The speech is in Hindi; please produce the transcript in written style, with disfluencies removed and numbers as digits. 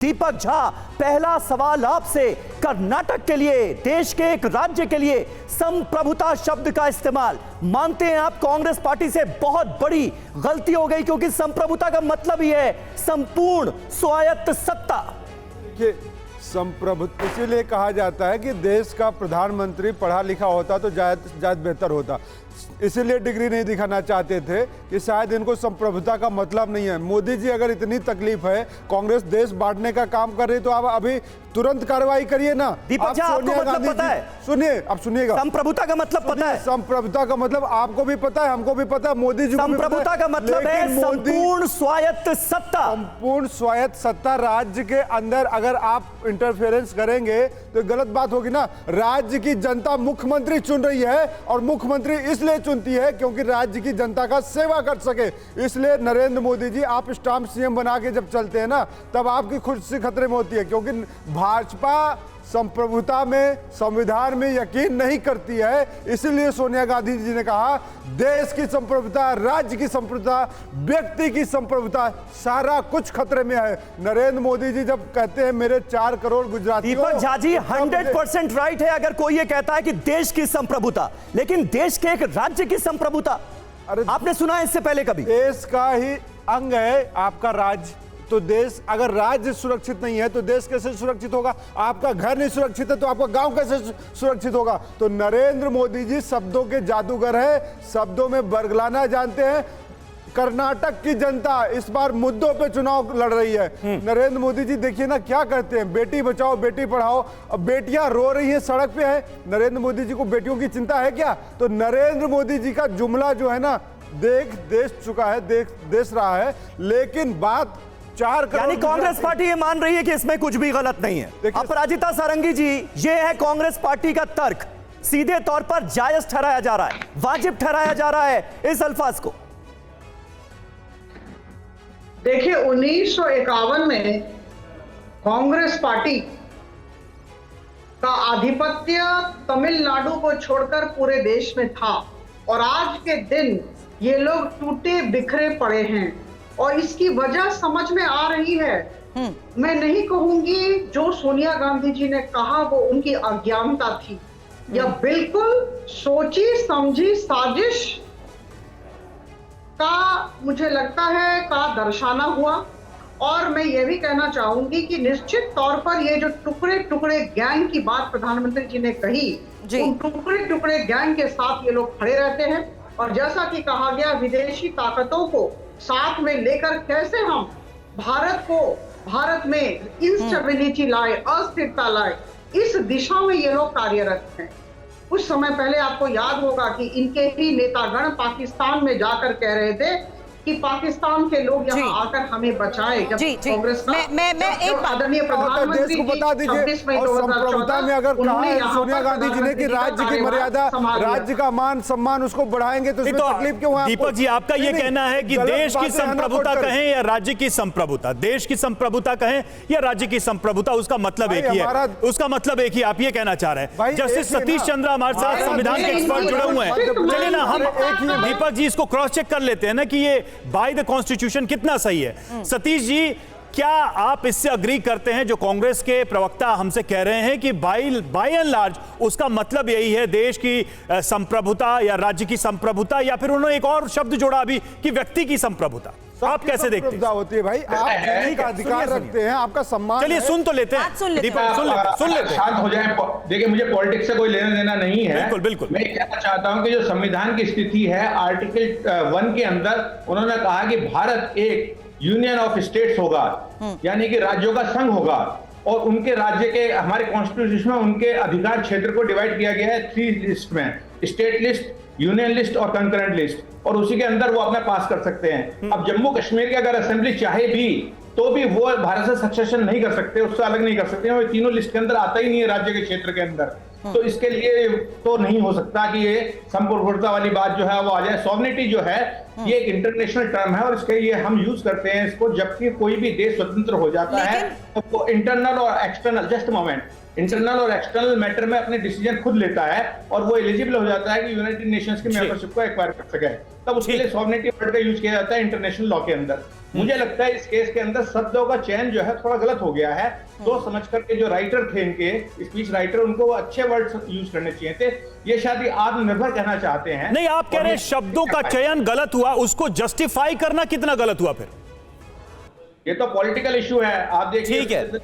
दीपक झा, पहला सवाल आपसे। कर्नाटक के लिए, देश के एक राज्य के लिए संप्रभुता शब्द का इस्तेमाल, मानते हैं आप कांग्रेस पार्टी से बहुत बड़ी गलती हो गई, क्योंकि संप्रभुता का मतलब ही है संपूर्ण स्वायत्त सत्ता। संप्रभुता इसीलिए कहा जाता है कि देश का प्रधानमंत्री पढ़ा लिखा होता तो ज्यादा बेहतर होता। इसीलिए डिग्री नहीं दिखाना चाहते थे कि शायद इनको संप्रभुता का मतलब नहीं है। मोदी जी, अगर इतनी तकलीफ है, कांग्रेस देश बांटने का काम कर रही, तो आप अभी तुरंत कार्रवाई करिए ना। दीपक झा, आपको मतलब पता है? सुनिए, अब सुनिएगा। संप्रभुता का मतलब पता है? संप्रभुता का मतलब आपको भी पता है, हमको भी पता है, मोदी जी को भी पता है। संप्रभुता का मतलब है संपूर्ण स्वायत्त सत्ता। संपूर्ण स्वायत्त सत्ता। राज्य के अंदर अगर आप इंटरफेरेंस करेंगे तो गलत बात होगी ना। राज्य की जनता मुख्यमंत्री चुन रही है, और मुख्यमंत्री इसलिए चुनती है क्योंकि राज्य की जनता का सेवा कर सके। इसलिए नरेंद्र मोदी जी, आप स्टाम्प सीएम बना के जब चलते हैं ना, तब आपकी खुशी खतरे में होती है, क्योंकि भाजपा संप्रभुता में, संविधान में यकीन नहीं करती है। इसीलिए सोनिया गांधी जी ने कहा, देश की संप्रभुता, राज्य की संप्रभुता, व्यक्ति की संप्रभुता, सारा कुछ खतरे में है। नरेंद्र मोदी जी जब कहते हैं मेरे 4 करोड़ गुजराती, दीपक झा जी 100% राइट है अगर कोई ये कहता है कि देश की संप्रभुता, लेकिन देश के एक राज्य की संप्रभुता, अरे आपने सुना है इससे पहले कभी? देश का ही अंग है आपका राज्य, तो देश, अगर राज्य सुरक्षित नहीं है तो देश कैसे सुरक्षित होगा? आपका घर नहीं सुरक्षित है तो आपका गांव कैसे सुरक्षित होगा? तो नरेंद्र मोदी जी शब्दों के जादूगर है, शब्दों में बरगलाना जानते हैं। कर्नाटक की जनता इस बार मुद्दों पे चुनाव लड़ रही है। नरेंद्र मोदी जी देखिए ना क्या करते हैं, बेटी बचाओ बेटी पढ़ाओ। अब बेटियां रो रही हैं, सड़क पे है, नरेंद्र मोदी जी को बेटियों की चिंता है क्या? तो नरेंद्र मोदी जी का जुमला जो है ना, देश चुका है, देश रहा है, लेकिन बात 4 करोड़, यानी कांग्रेस पार्टी ये मान रही है कि इसमें कुछ भी गलत नहीं है। अपराजिता सारंगी जी, ये है कांग्रेस पार्टी का तर्क, सीधे तौर पर जायज ठहराया जा रहा है, वाजिब ठहराया जा रहा है इस अल्फाज को। देखिए, 1951 में कांग्रेस पार्टी का आधिपत्य तमिलनाडु को छोड़कर पूरे देश में था, और आज के दिन ये लोग टूटे बिखरे पड़े हैं, और इसकी वजह समझ में आ रही है। मैं नहीं कहूंगी जो सोनिया गांधी जी ने कहा वो उनकी अज्ञानता थी, यह बिल्कुल सोची समझी साजिश का मुझे लगता है का दर्शाना हुआ। और मैं ये भी कहना चाहूंगी कि निश्चित तौर पर ये जो टुकड़े टुकड़े गैंग की बात प्रधानमंत्री जी ने कही, उन टुकड़े टुकड़े गैंग के साथ ये लोग खड़े रहते हैं। और जैसा कि कहा गया, विदेशी ताकतों को साथ में लेकर कैसे हम भारत में इंस्टेबिलिटी लाए, अस्थिरता लाए, इस दिशा में ये लोग कार्यरत हैं। कुछ समय पहले आपको याद होगा कि इनके ही नेतागण पाकिस्तान में जाकर कह रहे थे कि पाकिस्तान के लोग यहाँ आकर हमें बचाए। जब कांग्रेस का आदरणीय प्रधानमंत्री को बता दीजिए, और संप्रभुता में अगर कहा है सोनिया गांधी जी ने कि राज्य की मर्यादा, राज्य का मान सम्मान उसको बढ़ाएंगे, तो इसमें तकलीफ क्यों है? दीपक जी, आपका ये कहना है कि देश की संप्रभुता कहें या राज्य की संप्रभुता, देश की संप्रभुता कहें या राज्य की संप्रभुता, उसका मतलब एक ही है, उसका मतलब एक ही, आप ये कहना चाह रहे हैं। जस्टिस सतीश चंद्र हमारे साथ संविधान के एक्सपर्ट जुड़े हुए हैं, चलिए ना हम दीपक जी इसको क्रॉस चेक कर लेते हैं ना कि ये बाय द कॉन्स्टिट्यूशन कितना सही है। सतीश जी, क्या आप इससे अग्री करते हैं जो कांग्रेस के प्रवक्ता हमसे कह रहे हैं कि बाय एंड लार्ज उसका मतलब यही है देश की संप्रभुता या राज्य की संप्रभुता, या फिर उन्होंने एक और शब्द जोड़ा अभी कि व्यक्ति की संप्रभुता? आप कैसे देखते हैं? होती है भाई, आप जीने का अधिकार रखते हैं, आपका सम्मान। चलिए सुन तो लेते हैं, दीपक सुन लेते हैं। शांत हो जाए। देखिए, मुझे पॉलिटिक्स से कोई लेना देना नहीं है। बिल्कुल बिल्कुल। मैं कहना चाहता हूं कि जो संविधान की स्थिति है, आर्टिकल 1 के अंदर उन्होंने कहा कि भारत एक यूनियन ऑफ स्टेट्स होगा, यानी कि राज्यों का संघ होगा, और उनके राज्य के, हमारे कॉन्स्टिट्यूशन में उनके अधिकार क्षेत्र को डिवाइड किया गया है 3 लिस्ट में, स्टेट लिस्ट, यूनियन लिस्ट और कंकरेंट लिस्ट, और उसी के अंदर वो अपना पास कर सकते हैं। अब जम्मू कश्मीर की अगर असेंबली चाहे भी तो भी वो भारत से सक्सेशन नहीं कर सकते, उससे अलग नहीं कर सकते, वो तीनों लिस्ट के अंदर आता ही नहीं है राज्य के क्षेत्र के अंदर। तो इसके लिए तो नहीं हो सकता कि ये संप्रभुता वाली बात जो है वो आ जाए। सॉवरेनिटी जो है ये एक इंटरनेशनल टर्म है, और इसके लिए हम यूज करते हैं इसको जबकि कोई भी देश स्वतंत्र हो जाता है तो वो इंटरनल और एक्सटर्नल, जस्ट मोमेंट, इंटरनल और एक्सटर्नल मैटर में अपने डिसीजन खुद लेता है, और वो एलिजिबल हो जाता है कि यूनाइटेड नेशंस की मेंबरशिप को एक्वायर कर सके। तब उसके लिए सॉवरेनिटी वर्ड का यूज किया जाता है इंटरनेशनल लॉ के अंदर। मुझे लगता है इस केस के अंदर शब्दों का चयन जो है थोड़ा गलत हो गया है। तो समझ करके जो राइटर थे, इनके स्पीच राइटर, उनको अच्छे वर्ड्स यूज करने चाहिए थे। ये शायद आत्मनिर्भर कहना चाहते हैं। नहीं, आप कह रहे हैं शब्दों का चयन गलत हुआ, उसको जस्टिफाई करना कितना गलत हुआ फिर? ये तो पॉलिटिकल इशू है, आप देखिए। ठीक है।